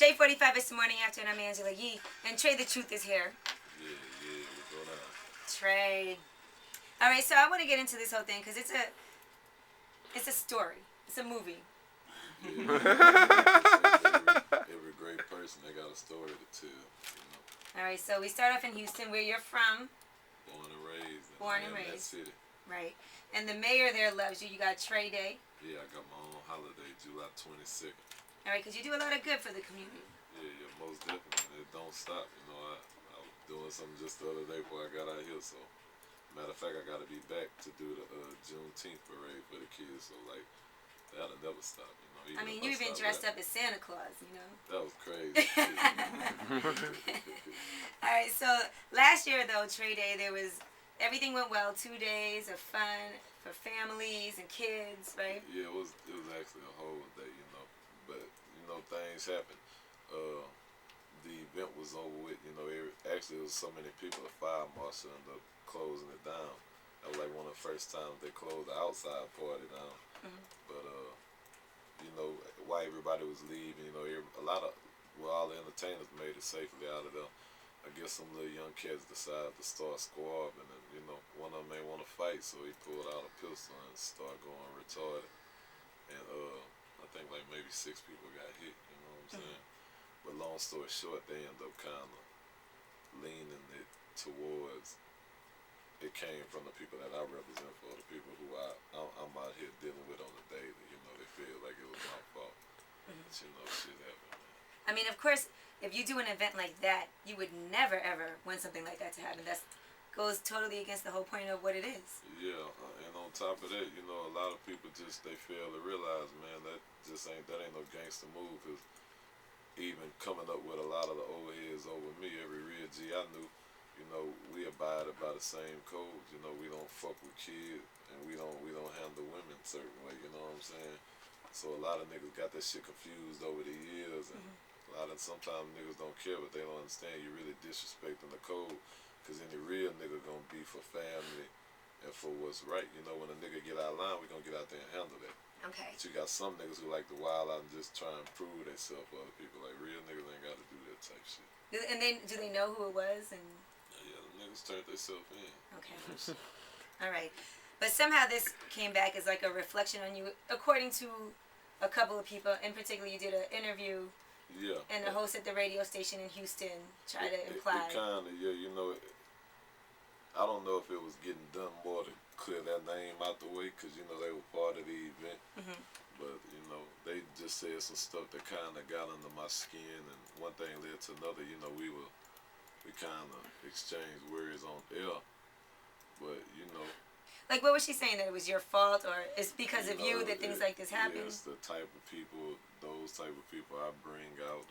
Shea 45 is the morning after, and I'm Angela Yee. And Trae the Truth is here. Yeah, what's going on? Trae. All right, so I want to get into this whole thing because it's a story. It's a movie. Yeah, every great person, they got a story to tell. You know? All right, so we start off in Houston, where you're from. Born and raised. Born and raised. That city. Right. And the mayor there loves you. You got Trae Day. Yeah, I got my own holiday, July 22nd. All right, because you do a lot of good for the community. Yeah, most definitely. It don't stop. You know, I was doing something just the other day before I got out here, so. Matter of fact, I got to be back to do the Juneteenth parade for the kids, so, like, that'll never stop, you know. I mean, you even dressed up as Santa Claus, you know. That was crazy. All right, so last year, though, Trae Day, everything went well. 2 days of fun for families and kids, right? Yeah, it was actually a whole day, you know. But, you know, things happen. The event was over with, you know. Actually, it was so many people, the fire marshal ended up closing it down. That was like one of the first times they closed the outside party down. Mm-hmm. But, you know, while everybody was leaving, you know, all the entertainers made it safely out of there. I guess some little young kids decided to start squabbling, and, you know, one of them ain't want to fight, so he pulled out a pistol and started going retarded. And, I think like maybe 6 people got hit, you know what I'm saying? But long story short, they ended up kind of leaning it towards, it came from the people that I represent, for the people who I'm out here dealing with on the daily. You know, they feel like it was my fault. But, you know, shit happened, man. I mean, of course, if you do an event like that, you would never, ever want something like that to happen. That goes totally against the whole point of what it is. Yeah, and on top of that, you know, a lot of people they fail to realize, man, that ain't no gangster move. Cause even coming up with a lot of the old heads over me, every real G I knew, you know, we abided by the same codes. You know, we don't fuck with kids, and we don't handle women a certain way. You know what I'm saying? So a lot of niggas got that shit confused over the years, and sometimes niggas don't care, but they don't understand you really disrespecting the code. Cause any real nigga gonna be for family and for what's right. You know, when a nigga get out of line, we gonna get out there and handle that. Okay. But you got some niggas who like to wild out and just try and prove themselves for other people. Like, real niggas ain't got to do that type shit. And do they know who it was? And yeah, the niggas turned themselves in. Okay. All right. But somehow this came back as like a reflection on you, according to a couple of people. In particular, you did an interview. Yeah. And the host at the radio station in Houston tried to imply. It kind of, yeah, you know, I don't know if it was getting done more to clear that name out the way, because, you know, they were part of the event. But, you know, they just said some stuff that kind of got under my skin, and one thing led to another. You know, we kind of exchanged words on air. But, you know. Like, what was she saying? That it was your fault, or it's because of you that things like this happen? Yeah, it's the type of people, those type of people I bring out.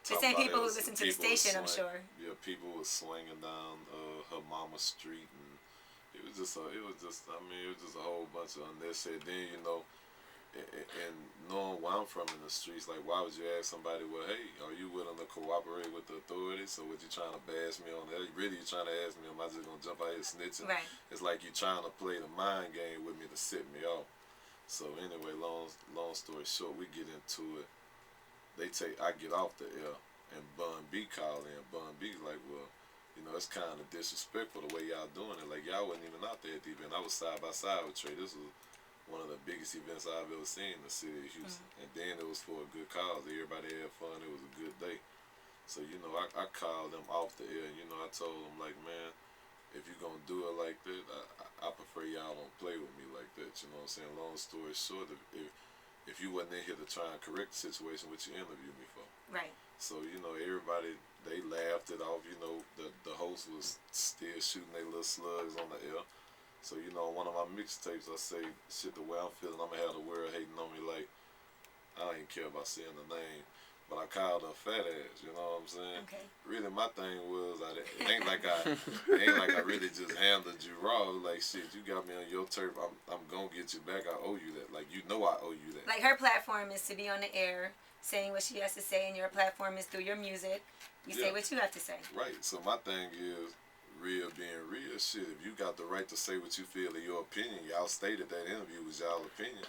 The same people who listen to the station, I'm sure. Yeah, people were slinging down her mama's street, and it was just a whole bunch of unnecessary. Then, you know, and knowing where I'm from in the streets, like, why would you ask somebody, well, hey, are you willing to cooperate with the authorities? So what you trying to bash me on that? Really, you trying to ask me, am I just gonna jump out here snitching? Right. It's like you trying to play the mind game with me to set me off. So anyway, long story short, we get into it. I get off the air, and Bun B called in. Bun B like, well, you know, it's kind of disrespectful the way y'all doing it. Like, y'all wasn't even out there at the event. I was side by side with Trae. This was one of the biggest events I've ever seen in the city of Houston. And then it was for a good cause. Everybody had fun. It was a good day. So, you know, I called them off the air. And, you know, I told them, like, man, if you're going to do it like that, I prefer y'all don't play with me like that. You know what I'm saying? Long story short, if you wasn't in here to try and correct the situation, what you interviewed me for. Right. So, you know, everybody, they laughed it off. You know, the host was still shooting their little slugs on the air. So, you know, one of my mixtapes, I say, shit, the way I'm feeling, I'm going to have the world hating on me like, I don't even care about saying the name. But I called her fat ass, you know what I'm saying? Okay. Really, my thing was, it ain't like I really just handled you raw. Like, shit, you got me on your turf. I'm gonna get you back. I owe you that. Like, you know I owe you that. Like, her platform is to be on the air, saying what she has to say, and your platform is through your music. You say what you have to say. Right. So my thing is, real being real, shit. If you got the right to say what you feel in your opinion, y'all stated that interview was y'all opinion.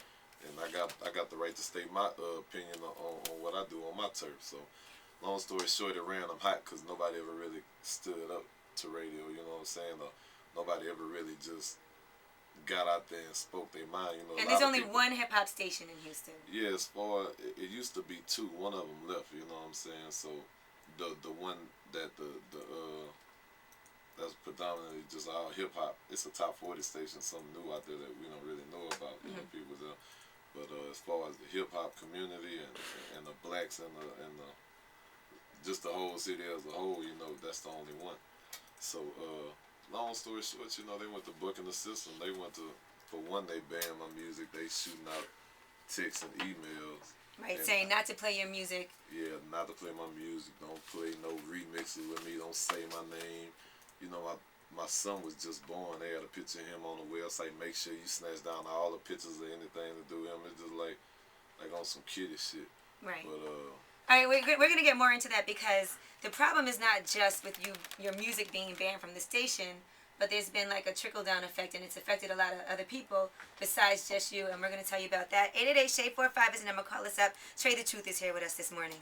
and I got the right to state my opinion on what I do on my turf. So, long story short, it ran them hot because nobody ever really stood up to radio. You know what I'm saying? Or nobody ever really just got out there and spoke their mind. You know, and there's only one hip hop station in Houston. Yeah, as far it used to be two. One of them left. You know what I'm saying? So the one that the that's predominantly just all hip hop. It's a top 40 station, something new out there that we don't really know about. You know, people there. But as far as the hip hop community and the blacks and the just the whole city as a whole, you know, that's the only one. So long story short, you know, they went to booking the system. They went to, for one, they banned my music. They shooting out texts and emails. Right, saying not to play your music. Yeah, not to play my music. Don't play no remixes with me. Don't say my name. You know, my son was just born. They had a picture of him on the website. Make sure you snatch down all the pictures of anything to do with him. It's just like on some kiddie shit. Right. But all right, we're going to get more into that because the problem is not just with your music being banned from the station, but there's been like a trickle-down effect, and it's affected a lot of other people besides just you, and we're going to tell you about that. 888-SHADE-45 is the number. Call us up. Trae the Truth is here with us this morning.